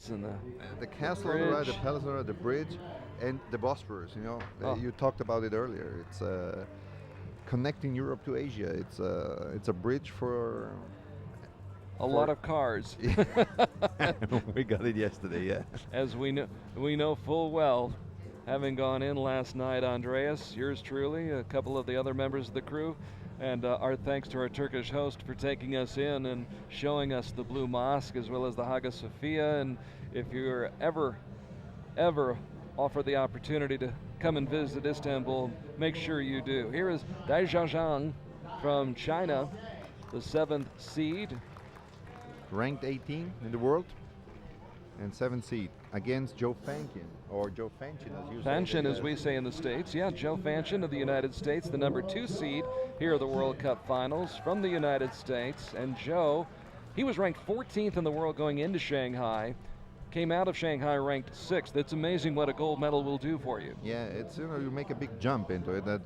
and The castle on the right, the palace on the right, the bridge, and the Bosphorus. You know, you talked about it earlier. It's connecting Europe to Asia. It's a bridge for a lot of cars. We got it yesterday, yeah. As we know full well, having gone in last night, Andreas, yours truly, a couple of the other members of the crew, and our thanks to our Turkish host for taking us in and showing us the Blue Mosque as well as the Hagia Sophia. And if you're ever offered the opportunity to come and visit Istanbul, make sure you do. Here is Dai Xiaoxiang from China, the 7th seed. Ranked 18 in the world and 7th seed against Joe Fanchin, or Joe Fanchin as you say. Fanchin, as we say in the States. Yeah, Joe Fanchin of the United States, the number 2 seed here at the World Cup Finals from the United States. And Joe, he was ranked 14th in the world going into Shanghai. Came out of Shanghai ranked 6th. It's amazing what a gold medal will do for you. Yeah, it's, you know, you make a big jump into it. That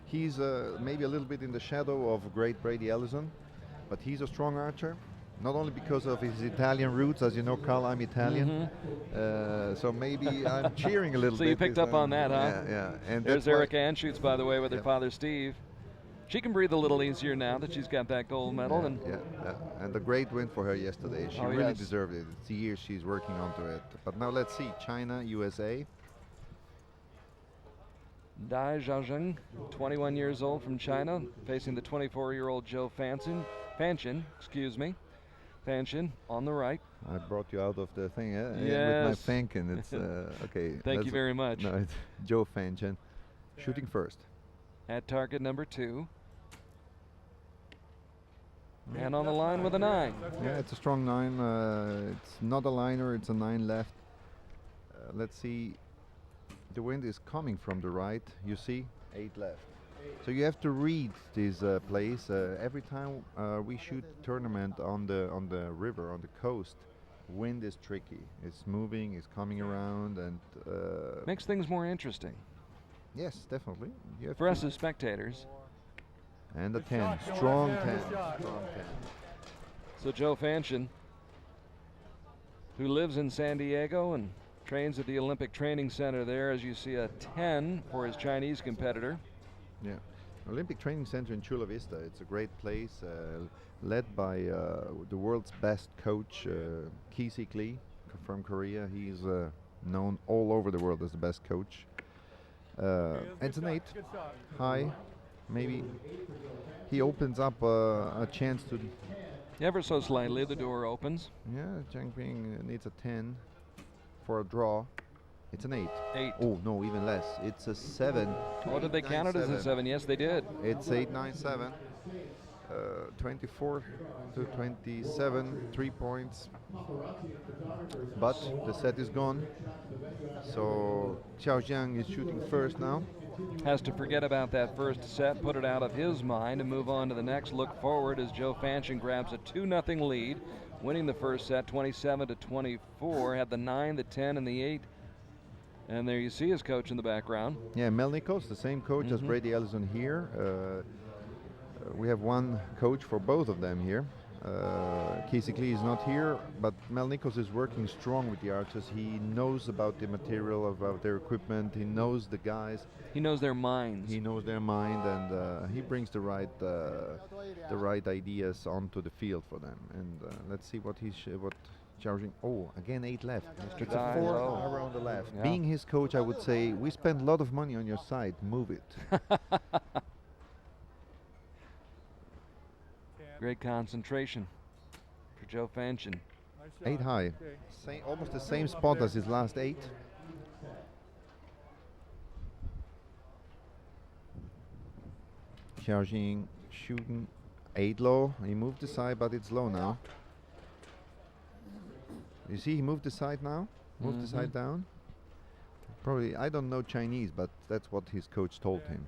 he's maybe a little bit in the shadow of great Brady Ellison, but he's a strong archer. Not only because of his Italian roots, as you know, Carl, I'm Italian, so maybe I'm cheering a little bit. So you picked up on that, huh? Yeah. And there's Erica Ann shoots, by the way, with her father, Steve. She can breathe a little easier now that she's got that gold medal. And a great win for her yesterday. She really deserved it. It's a year she's working onto it. But now let's see, China, USA. Dai Xiaoxiang, 21 years old from China, facing the 24-year-old Joe Fanchin, Fanchin on the right. I brought you out of the thing, Yes. with my Fanchin. It's okay. Thank you very much. No, it's Joe Fanchin, shooting first. At target number 2. And on the line with a 9. Yeah, it's a strong 9. It's not a liner, it's a 9 left. Let's see. The wind is coming from the right. You see, 8 left. So you have to read this place. Every time we shoot tournament on the river, on the coast, wind is tricky. It's moving, it's coming around, and makes things more interesting. Yes, definitely. For us as spectators. And a 10, strong 10. So Joe Fanchin, who lives in San Diego and trains at the Olympic Training Center there, as you see a 10 for his Chinese competitor. Yeah, Olympic Training Center in Chula Vista. It's a great place, led by the world's best coach, Ki-Sik Lee from Korea. He's known all over the world as the best coach. It's an 8, high, maybe. He opens up a chance to... Ever so slightly, the door opens. Yeah, Jiang Ping needs a 10 for a draw. It's an 8. 8. Oh, no, even less. It's a 7. Oh, did they count it as a 7? Yes, they did. It's 8-9-7. 24 to 27, 3 points. But the set is gone. So Xiaoxiang is shooting first now. Has to forget about that first set, put it out of his mind, and move on to the next. Look forward as Joe Fanchin grabs a 2-0 lead, winning the first set 27 to 24. Had the 9, the 10, and the 8. And there you see his coach in the background. Yeah, Mel Nichols, the same coach as Brady Ellison here. We have one coach for both of them here. Ki-Sik Lee is not here, but Mel Nichols is working strong with the archers. He knows about the material, about their equipment. He knows the guys. He knows their minds. He knows their mind, and he brings the right ideas onto the field for them. And let's see what Xiaoxiang. Oh, again 8 left. It's a 4 around the left. Yeah. Being his coach, I would say, we spend a lot of money on your side. Move it. Great concentration for Joe Fanchin. 8 high. Almost the same spot as his last 8. Xiaoxiang shooting 8 low. He moved the side, but it's low now. You see, he moved the side now. Moved the side down. Probably, I don't know Chinese, but that's what his coach told him.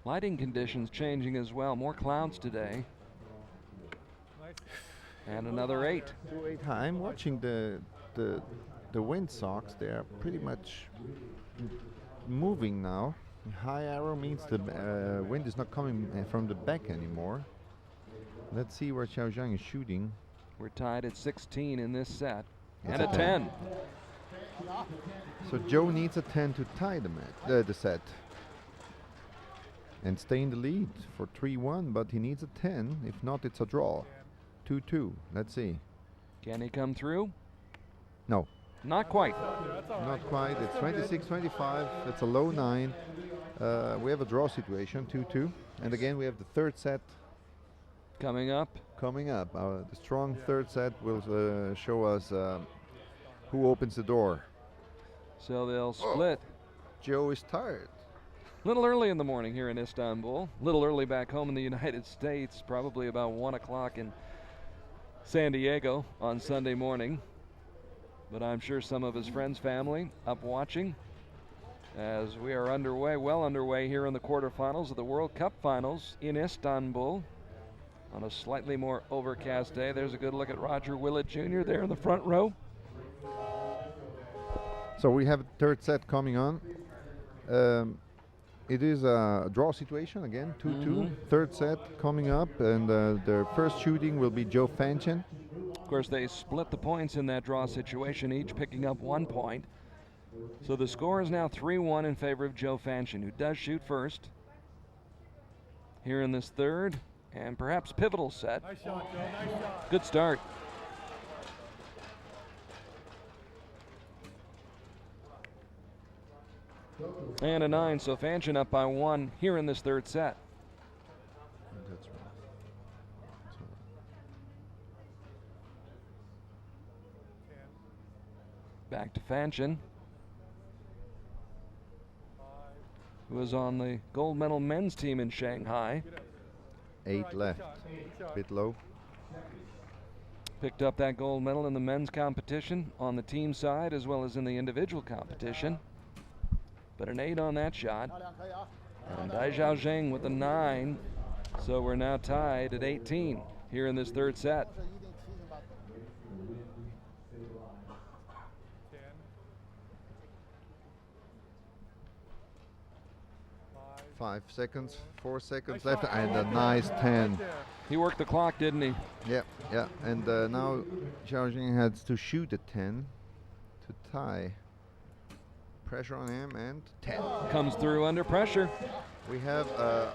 Lighting conditions changing as well. More clouds today. And another 8. 2-8 high. I'm watching the wind socks. They are pretty much moving now. High arrow means the wind is not coming from the back anymore. Let's see where Xiaoxiang is shooting. We're tied at 16 in this set. It's and a 10. So Joe needs a 10 to tie the set and stay in the lead for 3-1, but he needs a 10. If not, it's a draw. 2-2. Let's see. Can he come through? No. Not quite. Not quite. It's 26-25. It's a low 9. We have a draw situation, 2-2. And again, we have the third set coming up. The strong third set will show us who opens the door. So they'll split. Joe is tired. A little early in the morning here in Istanbul. A little early back home in the United States. Probably about 1 o'clock in San Diego on Sunday morning. But I'm sure some of his friends, family, up watching as we are underway, well underway here in the quarterfinals of the World Cup finals in Istanbul on a slightly more overcast day. There's a good look at Roger Willett Jr. there in the front row. So we have a third set coming on. It is a draw situation again, 2-2. Third set coming up, and the first shooting will be Joe Fanchin. Of course, they split the points in that draw situation, each picking up 1 point. So the score is now 3-1 in favor of Joe Fanchin, who does shoot first here in this third and perhaps pivotal set. Nice shot, Joe. Nice shot. Good start. And a 9, so Fanchin up by 1 here in this third set. That's right. Back to Fanchin, who was on the gold medal men's team in Shanghai. 8 left. Bit low. Picked up that gold medal in the men's competition on the team side as well as in the individual competition. But an 8 on that shot. And Dai Xiaoxiang with a 9. So we're now tied at 18 here in this third set. 5 seconds, 4 seconds left, and a nice 10. He worked the clock, didn't he? Yeah. And now Xiaoxiang has to shoot a 10 to tie. Pressure on him, and 10. Comes through under pressure. We have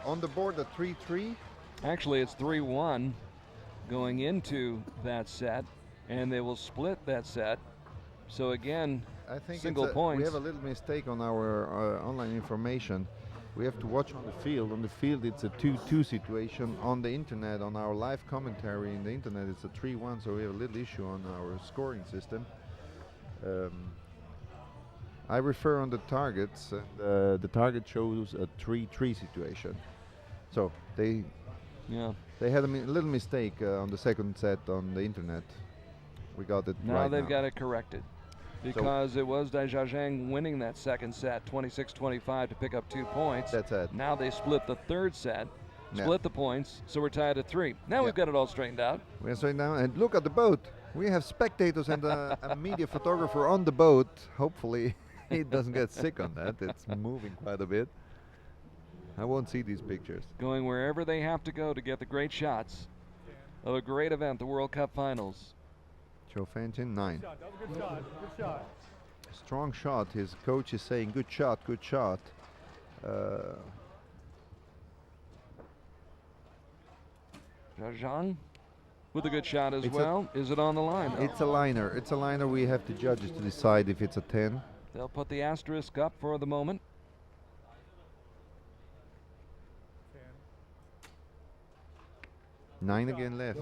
on the board a 3-3. Actually, it's 3-1 going into that set, and they will split that set. So again, I think single points. We have a little mistake on our online information. We have to watch on the field. On the field, it's a 2-2 situation. On the internet, on our live commentary in the internet, it's a 3-1. So we have a little issue on our scoring system. I refer on the targets, and the target shows a 3-3 situation. So they had a little mistake on the second set on the internet. We got it now right they've now. got it corrected, because it was Dai Xiaoxiang winning that second set 26-25 to pick up 2 points. That's it. Now they split the third set, split the points, so we're tied at 3. Now we've got it all straightened out. We're straightened out, and look at the boat. We have spectators and a media photographer on the boat. Hopefully he doesn't get sick on that. It's moving quite a bit. I won't see these pictures. Going wherever they have to go to get the great shots of a great event, the World Cup Finals. Joe Fanchin, 9. That was a good shot. Good shot. Strong shot. His coach is saying, good shot, good shot. Zhang with a good shot as well. Is it on the line? It's a liner. It's a liner. We have the judges to decide if it's a 10. They'll put the asterisk up for the moment. 9 again left.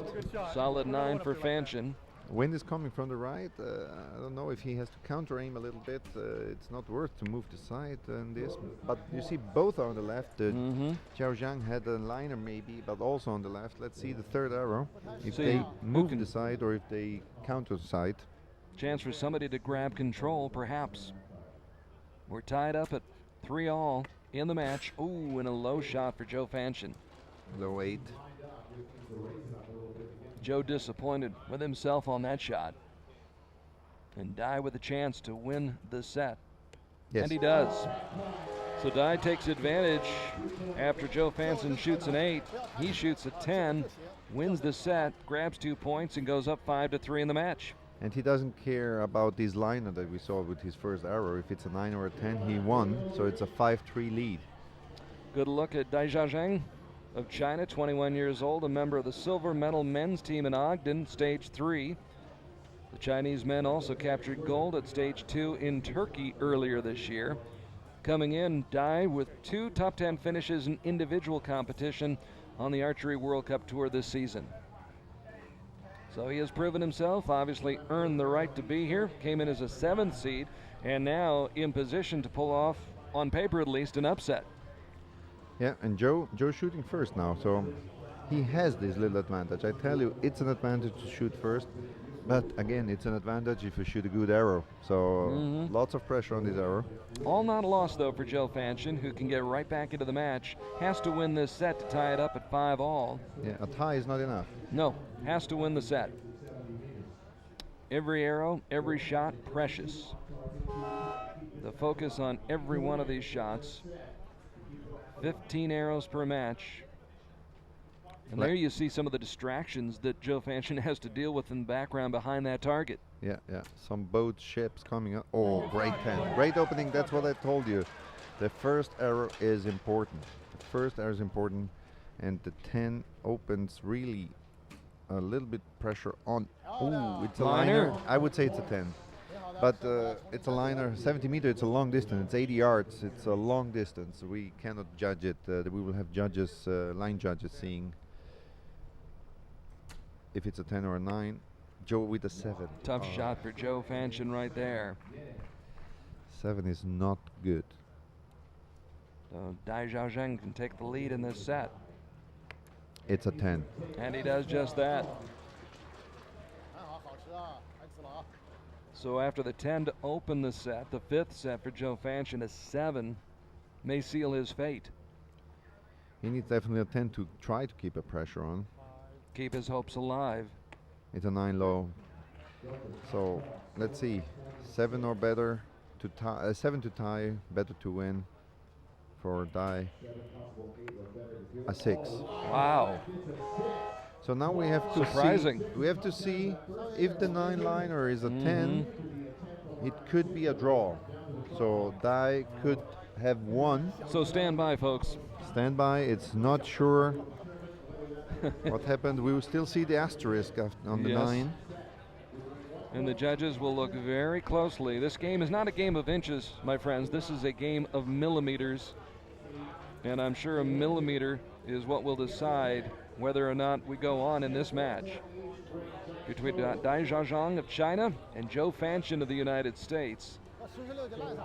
Solid 9 for Fanchin. Wind is coming from the right. I don't know if he has to counter aim a little bit. It's not worth to move the side and this. But you see both are on the left. Xiaoxiang had a liner maybe, but also on the left. Let's see the third arrow. If they move the side or if they counter the side. Chance for somebody to grab control, perhaps. We're tied up at 3-all in the match. Ooh, and a low shot for Joe Fanchin. Low 8. Joe disappointed with himself on that shot. And Dai with a chance to win the set. Yes. And he does. So Dai takes advantage after Joe Fanchin shoots an 8. He shoots a 10, wins the set, grabs 2 points, and goes up 5-3 in the match. And he doesn't care about this liner that we saw with his first arrow. If it's a 9 or a 10, he won. So it's a 5-3 lead. Good look at Dai Xiaoxiang of China, 21 years old, a member of the silver medal men's team in Ogden, stage 3. The Chinese men also captured gold at stage 2 in Turkey earlier this year. Coming in, Dai with 2 top 10 finishes in individual competition on the Archery World Cup Tour this season. So he has proven himself, obviously earned the right to be here, came in as a 7th seed, and now in position to pull off, on paper at least, an upset. Yeah, and Joe's shooting first now, so he has this little advantage. I tell you, it's an advantage to shoot first, but again, it's an advantage if you shoot a good arrow. So lots of pressure on this arrow. All not lost, though, for Joe Fanchin, who can get right back into the match. Has to win this set to tie it up at 5-all. Yeah, a tie is not enough. No, has to win the set. Every arrow, every shot, precious. The focus on every one of these shots. 15 arrows per match. And there you see some of the distractions that Joe Fanchin has to deal with in the background behind that target. Yeah. Some boat ships coming up. Oh, great 10. Great opening. That's what I told you. The first arrow is important. The first arrow is important. And the 10 opens really a little bit pressure on. Oh, it's a liner. I would say it's a 10. But it's a liner, 70 meters, it's a long distance, it's 80 yards, it's a long distance. We cannot judge it. We will have judges, line judges, seeing if it's a 10 or a 9. Joe with a 7. Tough shot for Joe Fanchin right there. 7 is not good. So Dai Xiaoxiang can take the lead in this set. It's a 10. And he does just that. So after the 10 to open the set, the 5th set for Joe Fanchin, a 7 may seal his fate. He needs definitely a 10 to try to keep a pressure on. Keep his hopes alive. It's a 9 low. So let's see, 7 or better to tie, 7 to tie, better to win for Dai. A 6. Wow. So now we have to Surprising. We have to see if the 9 liner is a 10. It could be a draw. So Dai could have won. So stand by, folks. Stand by. It's not sure what happened. We will still see the asterisk on the 9. And the judges will look very closely. This game is not a game of inches, my friends. This is a game of millimeters. And I'm sure a millimeter is what will decide whether or not we go on in this match between Dai Xiaoxiang of China and Joe Fanchin of the United States.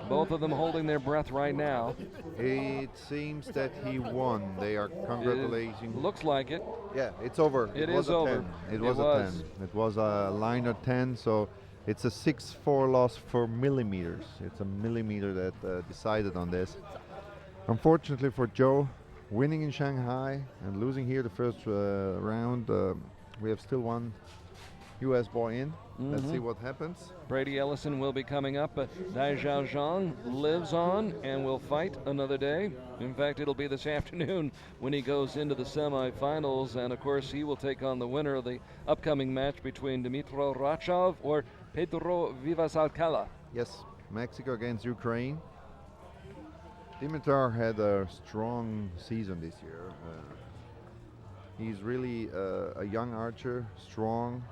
Both of them holding their breath right now. It seems that he won. They are congratulating. Looks like it. Yeah, it's over. It is over. 10. It was a 10. It was a liner 10, so it's a 6-4 loss for millimeters. It's a millimeter that decided on this. Unfortunately for Joe, winning in Shanghai and losing here the first round, we have still one U.S. boy in. Let's see what happens. Brady Ellison will be coming up, but Dai Xiaoxiang lives on and will fight another day. In fact, it'll be this afternoon when he goes into the semifinals, and of course he will take on the winner of the upcoming match between Dmitro Rachov or Pedro Vivasalcala. Yes, Mexico against Ukraine. Dimitar had a strong season this year. He's really a young archer, strong,